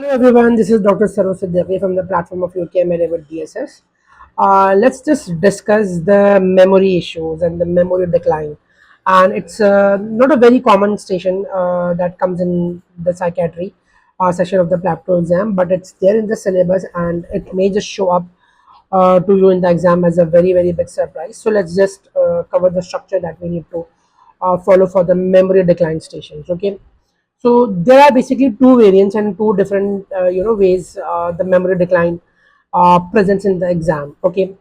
Hello everyone, this is Dr. Saroj Siddiqui from the platform of UKMLA with DSS. Let's just discuss the memory issues and the memory decline. And it's not a very common station that comes in the psychiatry section of the PLAP2 exam, but it's there in the syllabus and it may just show up to you in the exam as a very, very big surprise. So let's just cover the structure that we need to follow for the memory decline stations. Okay. So there are basically two variants and two different ways the memory decline presents in the exam. Okay,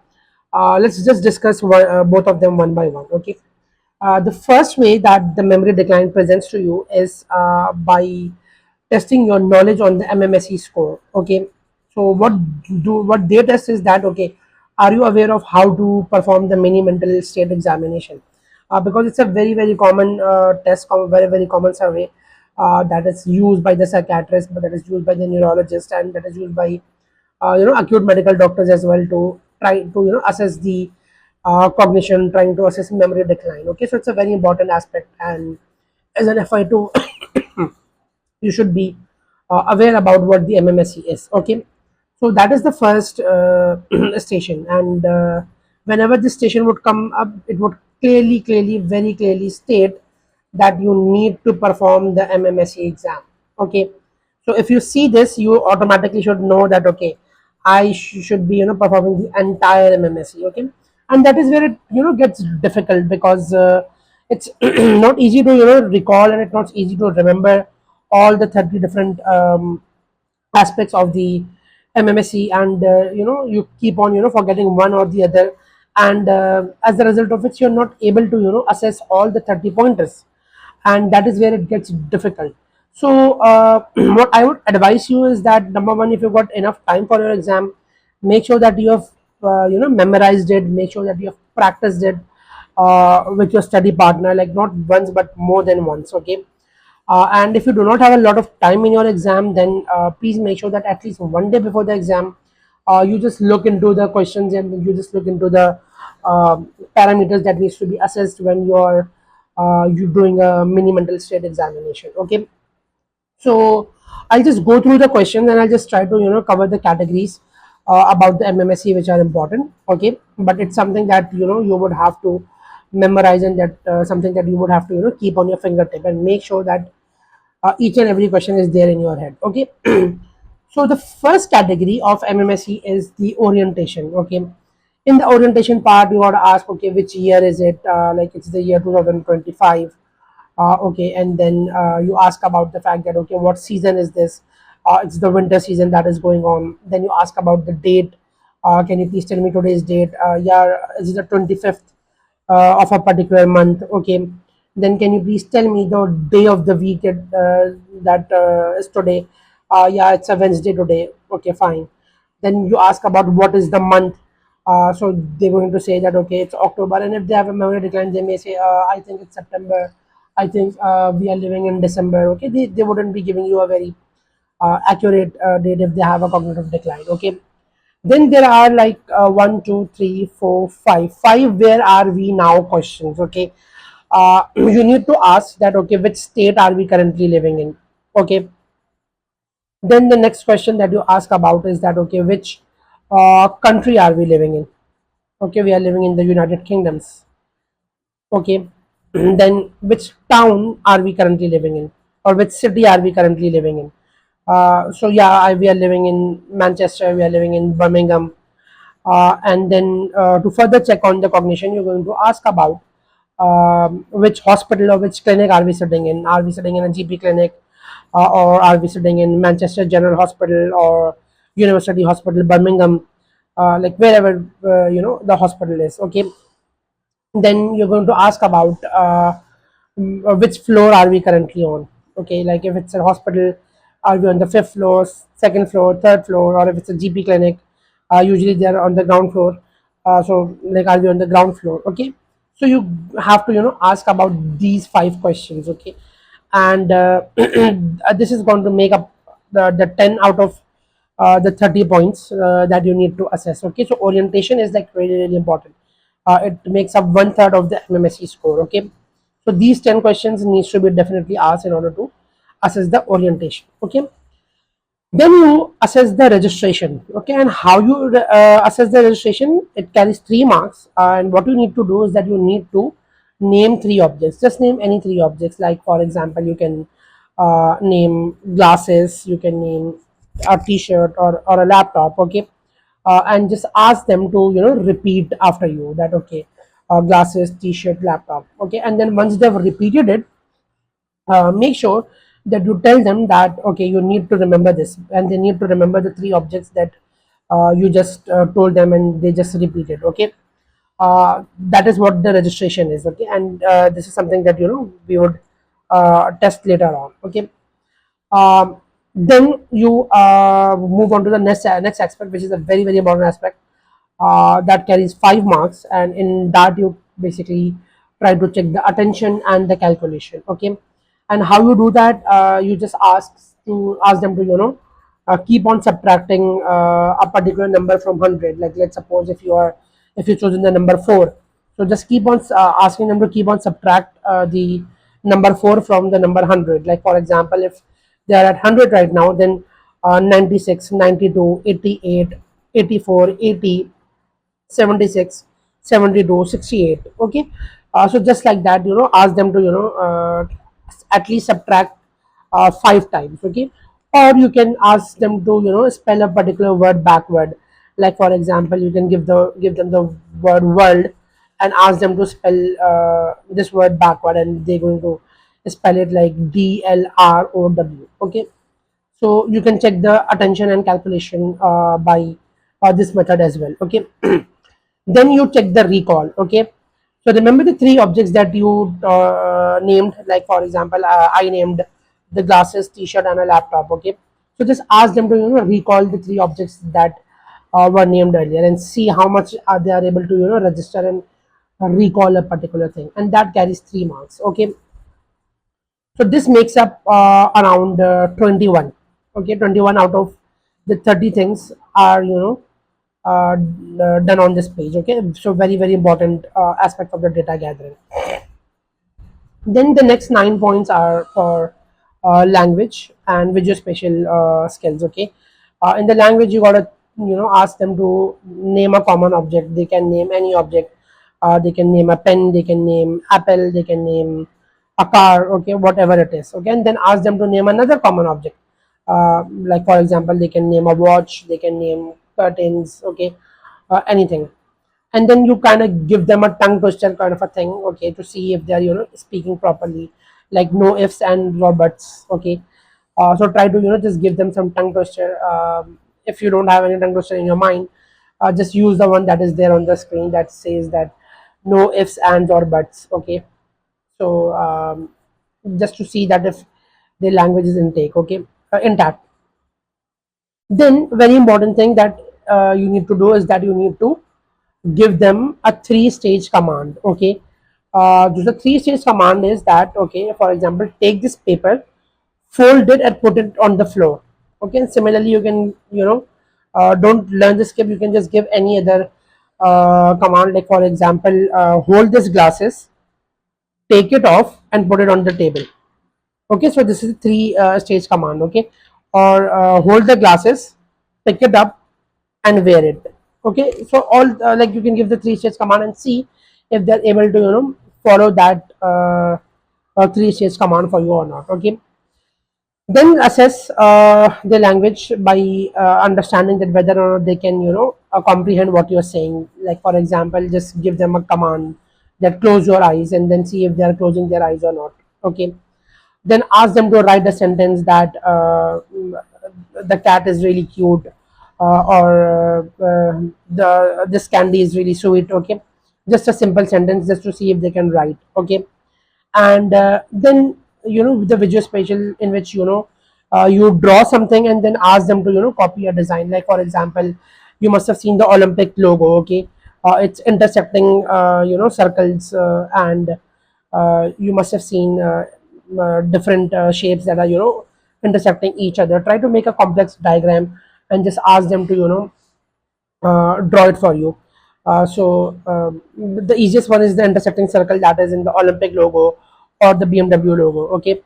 let's just discuss both of them one by one. Okay, the first way that the memory decline presents to you is by testing your knowledge on the MMSE score. Okay, so what they test is that, okay, are you aware of how to perform the mini mental state examination? Because it's a very, very common test, very, very common survey that is used by the psychiatrist, but that is used by the neurologist, and that is used by acute medical doctors as well to try to assess the cognition, trying to assess memory decline. Okay, so it's a very important aspect, and as an FI2, you should be aware about what the MMSE is. Okay, so that is the first station, and whenever this station would come up, it would clearly, very clearly state that you need to perform the MMSE exam. Okay, so if you see this, you automatically should know that, okay, I should be performing the entire MMSE. Okay, and that is where it gets difficult because it's not easy to recall, and it's not easy to remember all the 30 different aspects of the MMSE, and you keep on forgetting one or the other, and as a result of which you're not able to assess all the 30 pointers, and that is where it gets difficult. So what I would advise you is that, number one, if you've got enough time for your exam, make sure that you have memorized it, make sure that you have practiced it with your study partner, like not once but more than once. Okay, and if you do not have a lot of time in your exam, then please make sure that at least one day before the exam, you just look into the questions and you just look into the uh, parameters that needs to be assessed when you're doing a mini mental state examination. Okay, so I'll just go through the questions and I'll just try to cover the categories about the MMSE which are important. Okay, but it's something that you would have to memorize, and that something that you would have to keep on your fingertip and make sure that each and every question is there in your head. Okay, so the first category of MMSE is the orientation. Okay, in the orientation part, you got to ask, okay, which year is it? Like it's the year 2025. Okay, and then you ask about the fact that, okay, what season is this? It's the winter season that is going on. Then you ask about the date. Can you please tell me today's date? Yeah, is it the 25th of a particular month? Okay, then can you please tell me the day of the week that is today? Yeah, it's a Wednesday today. Okay, fine. Then you ask about what is the month. So they're going to say that, okay, it's October, and if they have a memory decline, they may say, I think it's September. I think we are living in December. Okay, they wouldn't be giving you a very accurate date if they have a cognitive decline. Okay, then there are like one, two, three, four, five. Five, where are we now questions. Okay, you need to ask that, okay, which state are we currently living in. Okay, then the next question that you ask about is that, okay, which country are we living in. Okay, we are living in the United Kingdoms. Okay, then which town are we currently living in, or which city are we currently living in. So yeah, we are living in Manchester, we are living in Birmingham. And then to further check on the cognition, you're going to ask about which hospital or which clinic are we sitting in. Are we sitting in a GP clinic, or are we sitting in Manchester General Hospital or University Hospital Birmingham, like wherever the hospital is. Okay, then you're going to ask about which floor are we currently on. Okay, like if it's a hospital, are we on the fifth floor, second floor, third floor, or if it's a GP clinic, usually they're on the ground floor. So like, are we on the ground floor? Okay, so you have to ask about these five questions. Okay, and this is going to make up the 10 out of the 30 points that you need to assess. Okay, so orientation is like really, really important. It makes up one third of the MMSE score. Okay, so these 10 questions needs to be definitely asked in order to assess the orientation. Okay, Then you assess the registration, okay, and how you assess the registration, it carries 3 marks, and what you need to do is that you need to name 3 objects. Just name any 3 objects, like for example you can name glasses, you can name a t-shirt, or a laptop, okay, and just ask them to repeat after you, that okay, glasses, t-shirt, laptop, okay, and then once they've repeated it, make sure that you tell them that okay, you need to remember this, and they need to remember the 3 objects that you just told them, and they just repeated, okay. That is what the registration is, okay, and this is something that we would test later on, okay. Then you move on to the next aspect, which is a very very important aspect, that carries 5 marks, and in that you basically try to check the attention and the calculation, okay. And how you do that, you just ask them to keep on subtracting a particular number from 100. Like let's suppose if you chosen the number 4, so just keep on asking them to keep on subtract the number 4 from the number 100. Like for example, if they are at 100 right now, then 96, 92, 88, 84, 80, 76, 72, 68, okay. So just like that, ask them to at least subtract 5 times, okay. Or you can ask them to spell a particular word backward. Like for example, you can give them the word world, and ask them to spell this word backward, and they're going to spell it like DLROW, okay. So you can check the attention and calculation by this method as well, okay. Then you check the recall, okay. So remember the 3 objects that you named. Like for example, I named the glasses, t-shirt, and a laptop, okay. So just ask them to recall the 3 objects that were named earlier, and see how much they are able to register and recall a particular thing, and that carries 3 marks, okay. So this makes up around 21. Okay, 21 out of the 30 things are done on this page. Okay, so very very important aspect of the data gathering. Then the next 9 points are for language and visuospatial skills. Okay, in the language you gotta ask them to name a common object. They can name any object. They can name a pen. They can name apple. They can name a car. Okay, whatever it is. Okay, and then ask them to name another common object. Like for example, they can name a watch. They can name curtains. Okay, anything, and then you kind of give them a tongue twister kind of a thing, okay, to see if they're speaking properly, like no ifs and no buts, okay. So try to just give them some tongue twister. If you don't have any tongue twister in your mind, just use the one that is there on the screen that says that no ifs, ands, or buts, okay. So just to see that if the language is intake, okay, intact. Then very important thing that you need to do is that you need to give them a 3 stage command, okay. The 3 stage command is that, okay, for example, take this paper, fold it, and put it on the floor, okay. And similarly you can don't learn the skip, you can just give any other command. Like for example, hold this glasses, take it off, and put it on the table, okay. So this is 3 stage command, okay. Or hold the glasses, pick it up, and wear it, okay. So all like you can give the 3 stage command and see if they're able to follow that 3 stage command for you or not, okay. Then assess the language by understanding that whether or not they can comprehend what you're saying. Like for example, just give them a command that close your eyes, and then see if they are closing their eyes or not, okay. Then ask them to write a sentence that the cat is really cute, or the this candy is really sweet, okay. Just a simple sentence, just to see if they can write, okay. And then the visual spatial, in which you draw something, and then ask them to copy a design. Like for example, you must have seen the Olympic logo, okay. It's intersecting circles, and you must have seen different shapes that are intersecting each other. Try to make a complex diagram, and just ask them to draw it for you. The easiest one is the intersecting circle that is in the Olympic logo or the BMW logo, okay.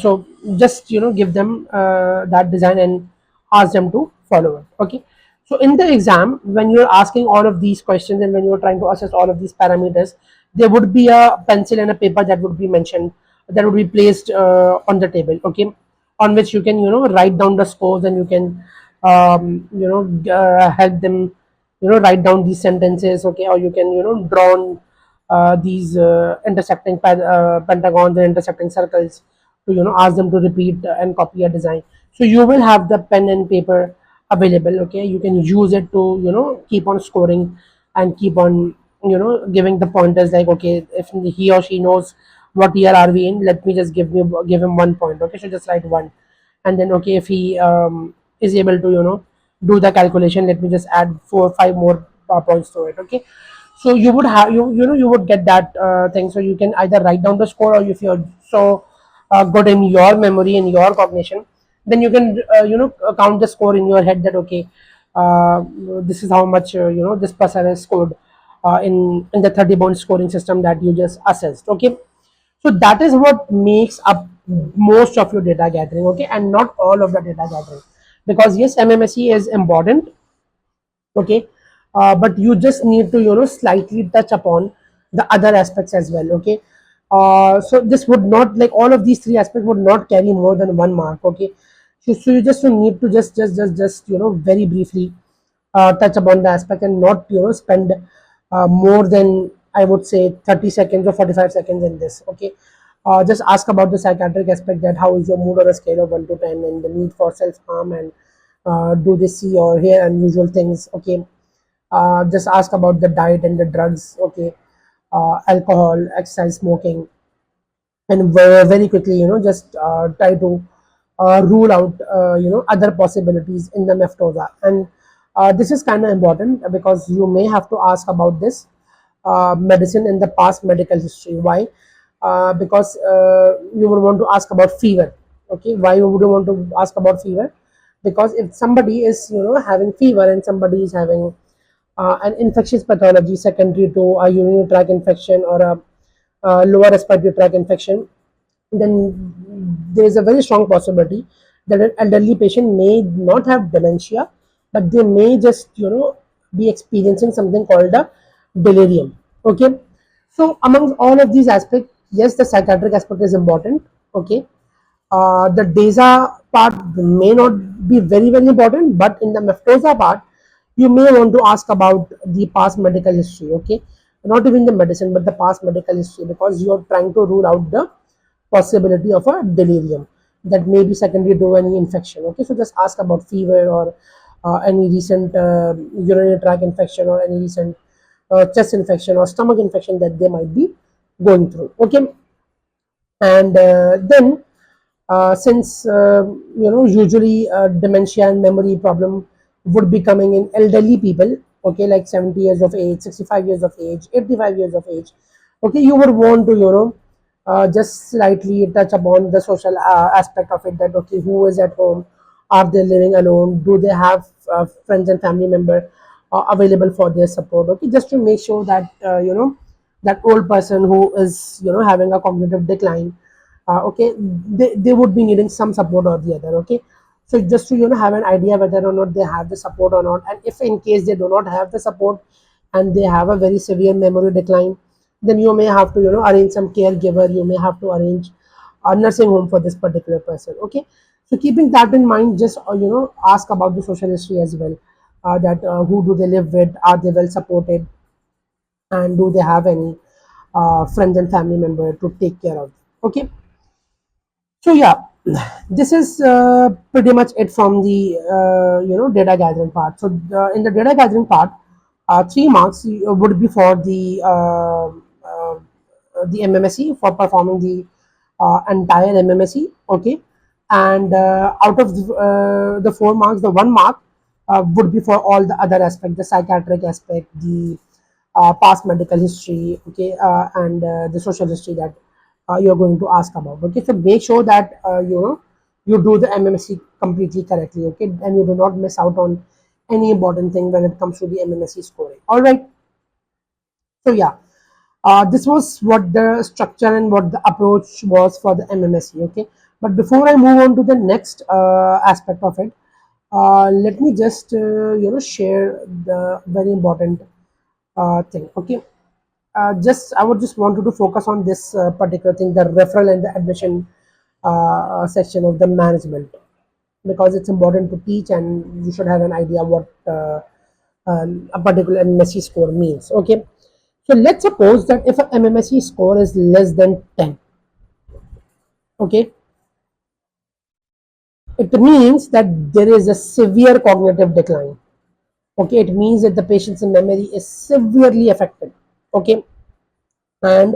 So just give them that design, and ask them to follow it. Okay. So in the exam, when you're asking all of these questions and when you're trying to assess all of these parameters, there would be a pencil and a paper that would be mentioned, that would be placed on the table. Okay, on which you can write down the scores, and you can help them write down these sentences. Okay, or you can draw on these intersecting pentagons and intersecting circles to ask them to repeat and copy a design. So you will have the pen and paper available. Okay, you can use it to keep on scoring and keep on giving the pointers, like, okay, if he or she knows what year are we in, let me just give him 1 point. Okay, so just write one. And then, okay, if he is able to do the calculation, let me just add 4 or 5 more points to it. Okay, so you would have you would get that thing. So you can either write down the score, or if you're so good in your memory and your cognition, then you can count the score in your head, that okay, uh, this is how much this person has scored in the 30 point scoring system that you just assessed. Okay, so that is what makes up most of your data gathering. Okay, and not all of the data gathering, because yes, MMSE is important. Okay, but you just need to slightly touch upon the other aspects as well. Okay, so this would not, like, all of these three aspects would not carry more than 1 mark. Okay, so you just need to just very briefly touch upon the aspect, and not spend more than, I would say, 30 seconds or 45 seconds in this. Okay, just ask about the psychiatric aspect, that how is your mood on a scale of 1 to 10, and the need for self harm, and do they see or hear unusual things. Okay, just ask about the diet and the drugs. Okay, alcohol, exercise, smoking, and very quickly just try to rule out other possibilities in the meftosa. And this is kind of important, because you may have to ask about this medicine in the past medical history. Why? Because you would want to ask about fever. Okay, why would you want to ask about fever? Because if somebody is having fever, and somebody is having an infectious pathology secondary to a urinary tract infection, or a lower respiratory tract infection, then there is a very strong possibility that an elderly patient may not have dementia, but they may just be experiencing something called a delirium. Okay, so amongst all of these aspects, yes, the psychiatric aspect is important. Okay, the DESA part may not be very important, but in the meftosa part, you may want to ask about the past medical history. Okay, not even the medicine, but the past medical history, because you are trying to rule out the possibility of a delirium that may be secondary to any infection. Okay, so just ask about fever, or any recent urinary tract infection, or any recent chest infection or stomach infection that they might be going through. Okay, and then since usually dementia and memory problem would be coming in elderly people. Okay, like 70 years of age, 65 years of age, 85 years of age. Okay, you would want to just slightly touch upon the social aspect of it, that okay, who is at home, are they living alone, do they have friends and family member available for their support. Okay, just to make sure that that old person who is having a cognitive decline, okay, they would be needing some support or the other. Okay, so just to have an idea whether or not they have the support or not, and if in case they do not have the support, and they have a very severe memory decline, then you may have to arrange some caregiver, you may have to arrange a nursing home for this particular person. Okay, so keeping that in mind, just ask about the social history as well, that who do they live with, are they well supported, and do they have any friends and family member to take care of. Okay, so yeah, this is pretty much it from the data gathering part. So in the data gathering part, 3 marks would be for the MMSE, for performing the entire MMSE. Okay, and out of the 4 marks, the 1 mark would be for all the other aspect, the psychiatric aspect, the past medical history. Okay, and the social history that you're going to ask about. Okay, so make sure that you do the MMSE completely correctly. Okay, and you do not miss out on any important thing when it comes to the MMSE scoring. All right, so yeah, this was what the structure and what the approach was for the MMSE. Okay, but before I move on to the next aspect of it, Let me just share the very important thing. Okay, just I would just wanted to focus on this particular thing, the referral and the admission section of the management, because it's important to teach and you should have an idea what a particular MMSE score means. Okay, so let's suppose that if a MMSE score is less than 10, okay, it means that there is a severe cognitive decline. Okay, it means that the patient's memory is severely affected. Okay, and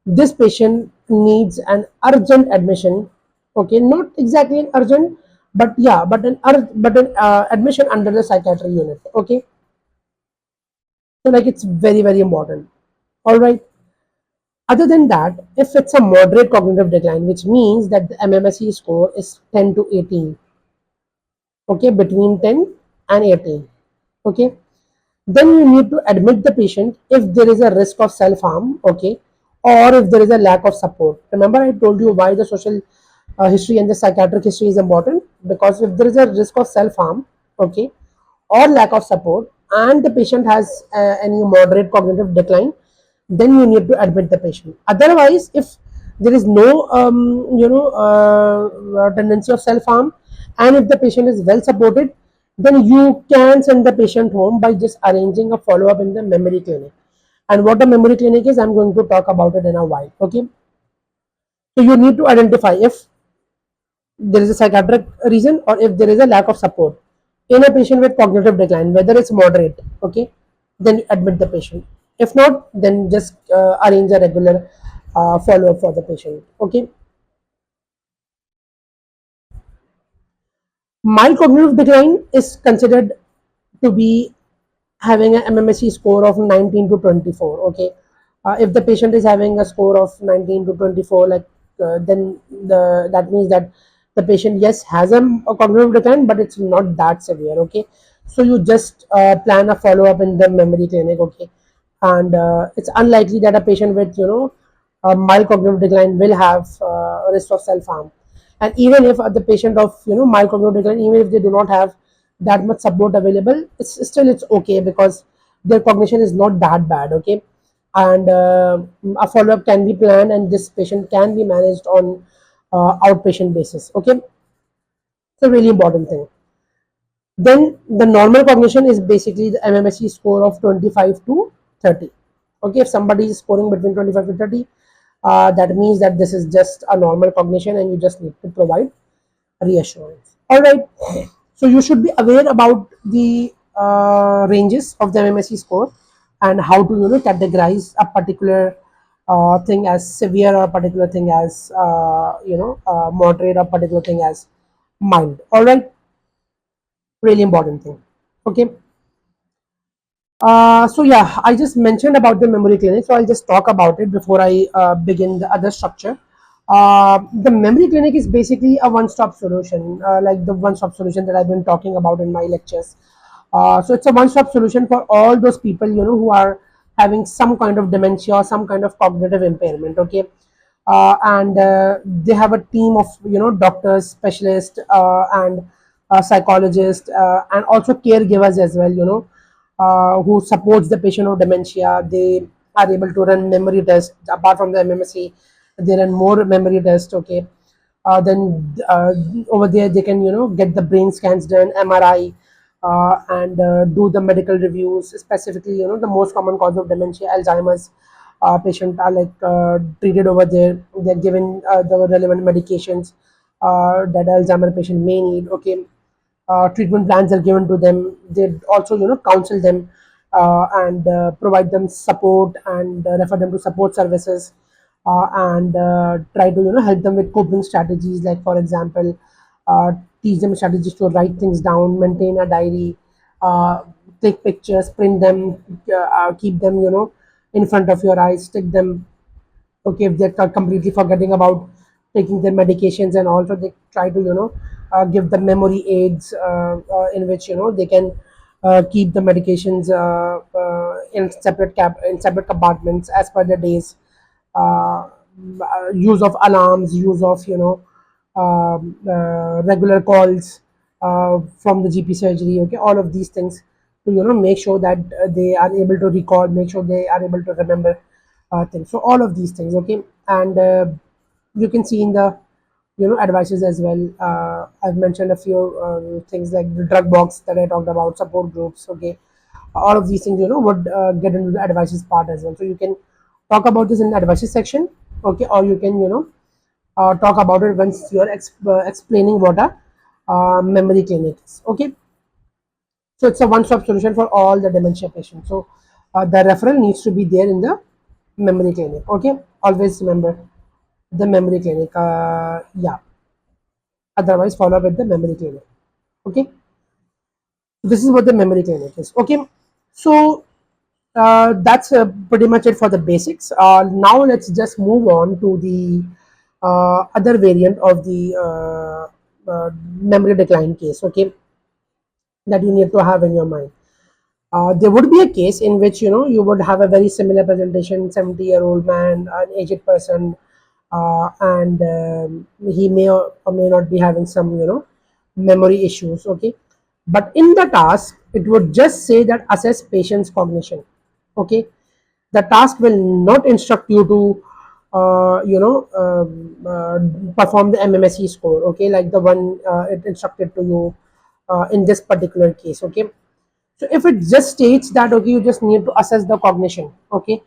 this patient needs an urgent admission. Okay, not exactly an urgent, but yeah, but an admission under the psychiatry unit. Okay, so like it's very very important. All right. Other than that, if it's a moderate cognitive decline, which means that the MMSE score is 10 to 18, okay, between 10 and 18, okay, then you need to admit the patient if there is a risk of self harm, okay, or if there is a lack of support. Remember, I told you why the social history and the psychiatric history is important, because if there is a risk of self harm, okay, or lack of support, and the patient has any moderate cognitive decline, then you need to admit the patient. Otherwise, if there is no tendency of self harm, and if the patient is well supported, then you can send the patient home by just arranging a follow up in the memory clinic. And what a memory clinic is, I'm going to talk about it in a while. Okay, so you need to identify if there is a psychiatric reason or if there is a lack of support in a patient with cognitive decline, whether it's moderate, okay, then admit the patient. If not, then just arrange a regular follow up for the patient. Okay, mild cognitive decline is considered to be having an MMSE score of 19 to 24. Okay, if the patient is having a score of 19 to 24, like then that means that the patient, yes, has a cognitive decline, but it's not that severe. Okay, so you just plan a follow up in the memory clinic. Okay, and it's unlikely that a patient with a mild cognitive decline will have a risk of self harm. And even if the patient of mild cognitive decline, even if they do not have that much support available, it's okay, because their cognition is not that bad. Okay, and a follow up can be planned, and this patient can be managed on outpatient basis. Okay, it's a really important thing. Then the normal cognition is basically the MMSE score of 25 to 30. Okay, if somebody is scoring between 25 to 30, that means that this is just a normal cognition and you just need to provide reassurance. All right. So you should be aware about the ranges of the MMSE score and how to categorize a particular thing as severe, or a particular thing as moderate, or a particular thing as mild. All right, really important thing. Okay. So yeah, I just mentioned about the memory clinic, so I'll just talk about it before I begin the other structure. The memory clinic is basically a one-stop solution, like the one-stop solution that I've been talking about in my lectures. So it's a one-stop solution for all those people who are having some kind of dementia or some kind of cognitive impairment. Okay, and they have a team of doctors, specialists, and psychologists, and also caregivers as well. Who supports the patient of dementia. They are able to run memory tests apart from the MMSE. They run more memory tests. Okay, then over there they can get the brain scans done, MRI, and do the medical reviews. Specifically, the most common cause of dementia, Alzheimer's patient are like treated over there. They're given the relevant medications that Alzheimer patient may need. Okay, treatment plans are given to them. They also counsel them and provide them support, and refer them to support services, and try to help them with coping strategies, like for example, teach them strategies to write things down, maintain a diary, uh, take pictures, print them, keep them in front of your eyes, stick them. Okay, if they're completely forgetting about taking their medications, and also they try to give the memory aids, in which they can keep the medications in separate compartments as per the days. Use of alarms, use of regular calls, from the GP surgery. Okay, all of these things to make sure that they are able to recall, make sure they are able to remember things. So all of these things. Okay, and you can see in the advices as well. I've mentioned a few things like the drug box that I talked about, support groups. Okay, all of these things would get into the advices part as well. So you can talk about this in the advices section. Okay, or you can talk about it once you're explaining what a memory clinic is. Okay, so it's a one-stop solution for all the dementia patients. So the referral needs to be there in the memory clinic. Okay, always remember the memory clinic. Yeah, otherwise follow up with the memory clinic. Okay, this is what the memory clinic is. Okay, so that's pretty much it for the basics. Now let's just move on to the other variant of the memory decline case. Okay, that you need to have in your mind. There would be a case in which you would have a very similar presentation, 70-year-old man, an aged person, and he may or may not be having some memory issues. Okay, but in the task it would just say that assess patient's cognition. Okay, the task will not instruct you to perform the MMSE score. Okay, like the one it instructed to you in this particular case. Okay, so if it just states that okay, you just need to assess the cognition. Okay,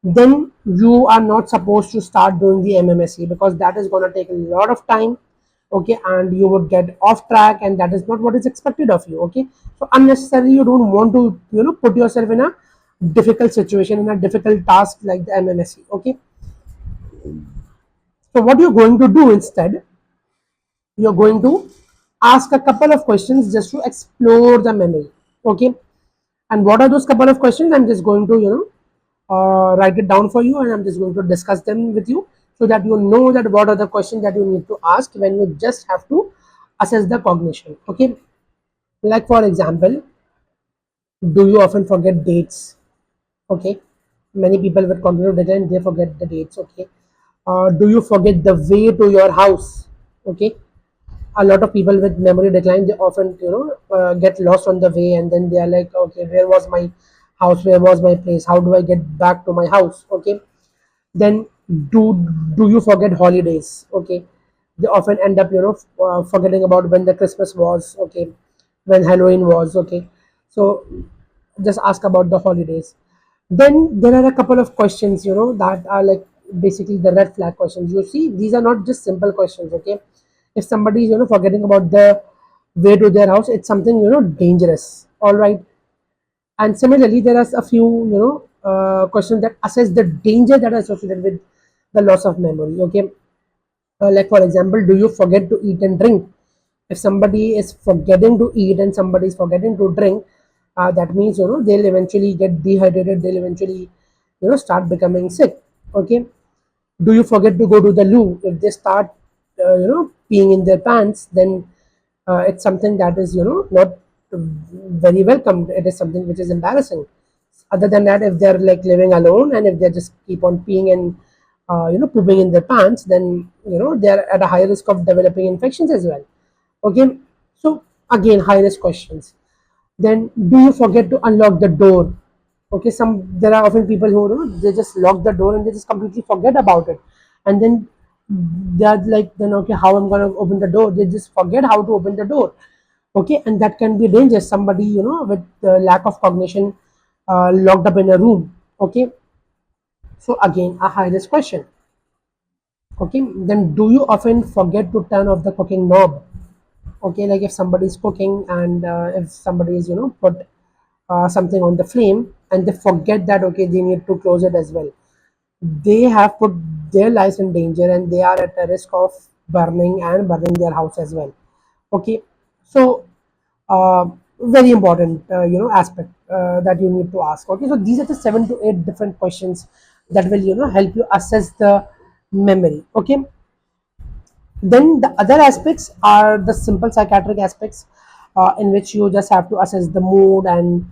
then you are not supposed to start doing the MMSE, because that is going to take a lot of time. Okay, and you would get off track, and that is not what is expected of you. Okay, so unnecessarily you don't want to put yourself in a difficult situation, in a difficult task like the MMSE. Okay, so what you're going to do instead, you're going to ask a couple of questions just to explore the memory. Okay, and what are those couple of questions? I'm just going to write it down for you, and I'm just going to discuss them with you, so that you know that what are the questions that you need to ask when you just have to assess the cognition. Okay, like for example, do you often forget dates? Okay, many people with cognitive decline, they forget the dates. Okay, do you forget the way to your house? Okay, a lot of people with memory decline, they often get lost on the way, and then they are like, okay, where was my house, where was my place, how do I get back to my house? Okay, then do do you forget holidays? Okay, they often end up forgetting about when the Christmas was. Okay, when Halloween was. Okay, so just ask about the holidays. Then there are a couple of questions that are like basically the red flag questions. You see, these are not just simple questions. Okay, if somebody is forgetting about the way to their house, it's something dangerous. All right, and similarly there are a few questions that assess the danger that are associated with the loss of memory. Okay, like for example, do you forget to eat and drink? If somebody is forgetting to eat and somebody is forgetting to drink, that means they'll eventually get dehydrated, they'll eventually start becoming sick. Okay, do you forget to go to the loo? If they start peeing in their pants, then it's something that is not very welcomed. It is something which is embarrassing. Other than that, if they're like living alone and if they just keep on peeing and pooping in their pants, then they're at a high risk of developing infections as well. Okay, so again, high risk questions. Then do you forget to unlock the door? Okay, there are often people who they just lock the door and they just completely forget about it, and then they are like, then okay, how I'm gonna open the door? They just forget how to open the door. Okay, and that can be dangerous. Somebody with lack of cognition, locked up in a room. Okay, so again, a high risk question. Okay, then do you often forget to turn off the cooking knob? Okay, like if somebody is cooking and if somebody is put something on the flame and they forget that okay, they need to close it as well, they have put their lives in danger and they are at a risk of burning their house as well. Okay, so very important aspect that you need to ask. Okay, so these are the 7 to 8 different questions that will help you assess the memory. Okay, then the other aspects are the simple psychiatric aspects, in which you just have to assess the mood and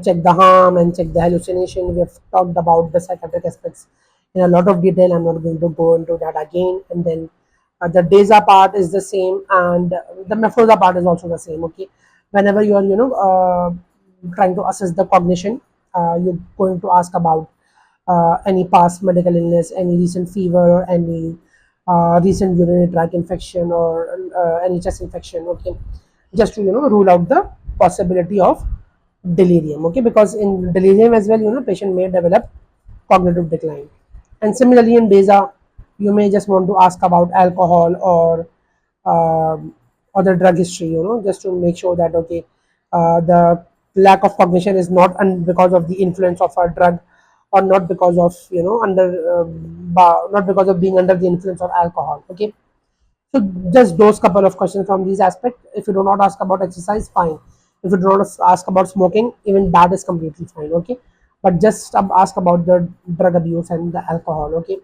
check the harm and check the hallucination. We have talked about the psychiatric aspects in a lot of detail. I'm not going to go into that again. And then The DESA part is the same, and the MEFOSA part is also the same. Okay, whenever you are trying to assess the cognition, you're going to ask about any past medical illness, any recent fever, or any recent urinary tract infection, or any chest infection. Okay, just to rule out the possibility of delirium. Okay, because in delirium as well, patient may develop cognitive decline. And similarly in DESA, you may just want to ask about alcohol or other drug history, just to make sure that okay, the lack of cognition is not because of the influence of a drug, or not because of not because of being under the influence of alcohol. Okay, so just those couple of questions from these aspects. If you do not ask about exercise, fine. If you do not ask about smoking, even that is completely fine. Okay, but just ask about the drug abuse and the alcohol. Okay,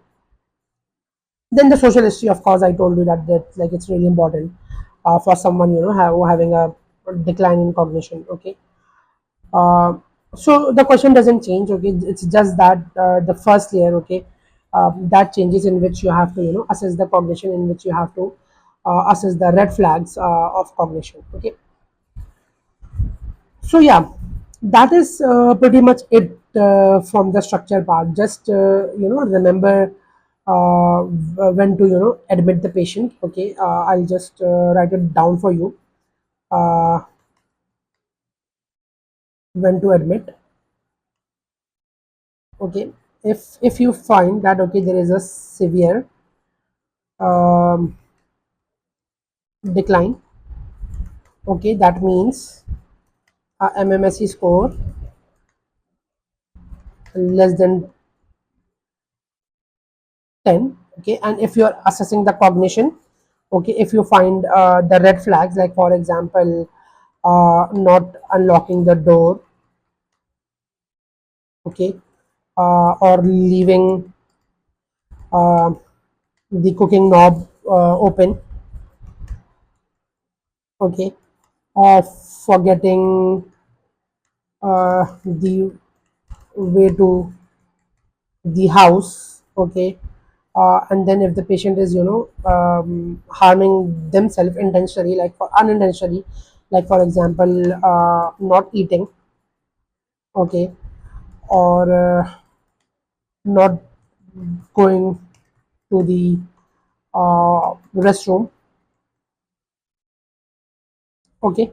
then the social history, of course, I told you that like it's really important for someone having a decline in cognition. Okay, uh, so the question doesn't change. Okay, it's just that the first layer. Okay, that changes, in which you have to assess the cognition, in which you have to assess the red flags of cognition. Okay, so yeah, that is pretty much it from the structure part. Just remember when to admit the patient. Okay, I'll just write it down for you. uh, when to admit. Okay, if you find that okay, there is a severe um, decline. Okay, that means MMSE score less than 10. Okay, and if you are assessing the cognition, okay, if you find the red flags, like for example, not unlocking the door, okay, or leaving uh, the cooking knob open, okay, or forgetting the way to the house. Okay, and then if the patient is harming themselves intentionally, like for unintentionally, like for example not eating, okay, or not going to the restroom. Okay,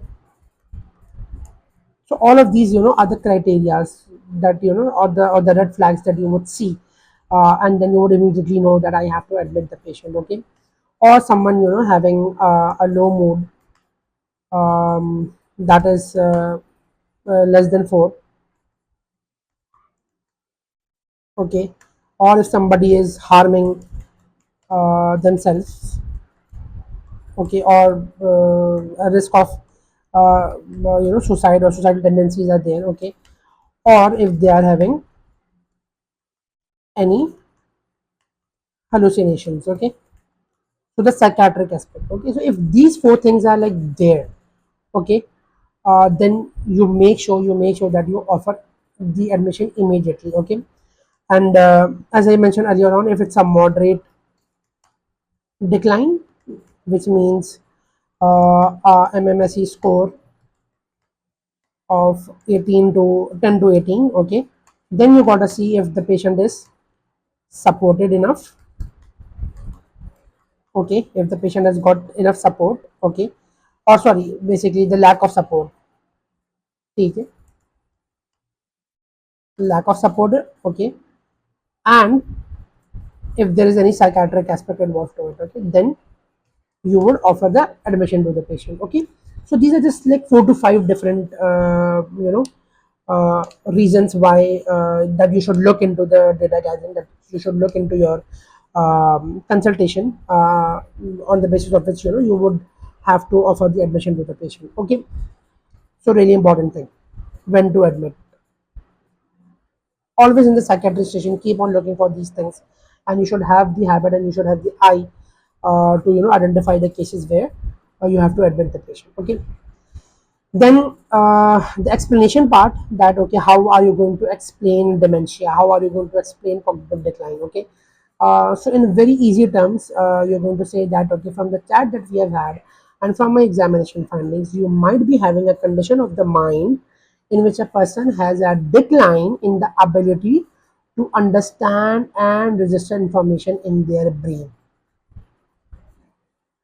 so all of these are the criterias that or the red flags that you would see, and then you would immediately know that I have to admit the patient. Okay, or someone having a low mood, that is less than 4. Okay, or if somebody is harming themselves, okay, or a risk of suicide or suicidal tendencies are there. Okay, or if they are having any hallucinations. Okay, so the psychiatric aspect. Okay, so if these 4 things are like there, okay, then you make sure that you offer the admission immediately. Okay, and as I mentioned earlier on, if it's a moderate decline, which means MMSE score of 18 to 10 to 18. Okay, then you got to see if the patient is supported enough. Okay, if the patient has got enough support. Okay, or sorry, basically the lack of support. Okay, lack of support. Okay, and if there is any psychiatric aspect involved to it. Okay, then you would offer the admission to the patient. Okay, so these are just like 4 to 5 different reasons why that you should look into the data gathering, that you should look into your consultation, on the basis of which you would have to offer the admission to the patient. Okay, so really important thing, when to admit. Always in the psychiatric station, keep on looking for these things, and you should have the habit, and you should have the eye to identify the cases where you have to admit the patient. Okay, then the explanation part, that okay, how are you going to explain dementia, how are you going to explain cognitive decline. Okay, So in very easy terms, you're going to say that, okay, from the chat that we have had and from my examination findings, you might be having a condition of the mind in which a person has a decline in the ability to understand and register information in their brain.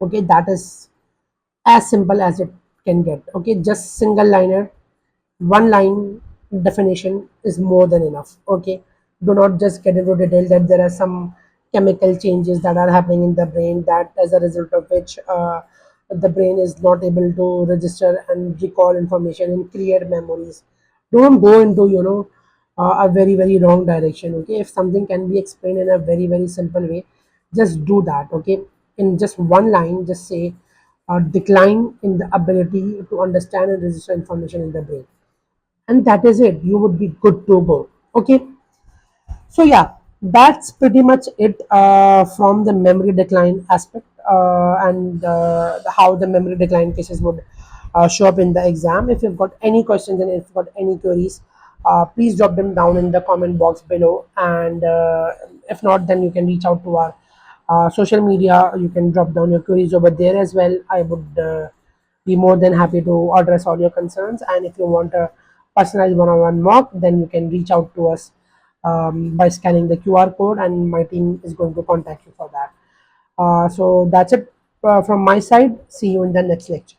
Okay, that is as simple as it can get. Okay, just single liner, one line definition is more than enough. Okay, do not just get into detail that there are some chemical changes that are happening in the brain, that as a result of which the brain is not able to register and recall information and create memories. Don't go into a very wrong direction. Okay, if something can be explained in a very simple way, just do that. Okay, in just one line, just say decline in the ability to understand and register information in the brain, and that is it. You would be good to go. Okay, so yeah, that's pretty much it from the memory decline aspect, and how the memory decline cases would show up in the exam. If you've got any questions and if you've got any queries, please drop them down in the comment box below, and if not, then you can reach out to our social media. You can drop down your queries over there as well. I would be more than happy to address all your concerns, and if you want a personalized one-on-one mock, then you can reach out to us by scanning the QR code, and my team is going to contact you for that. So that's it from my side. See you in the next lecture.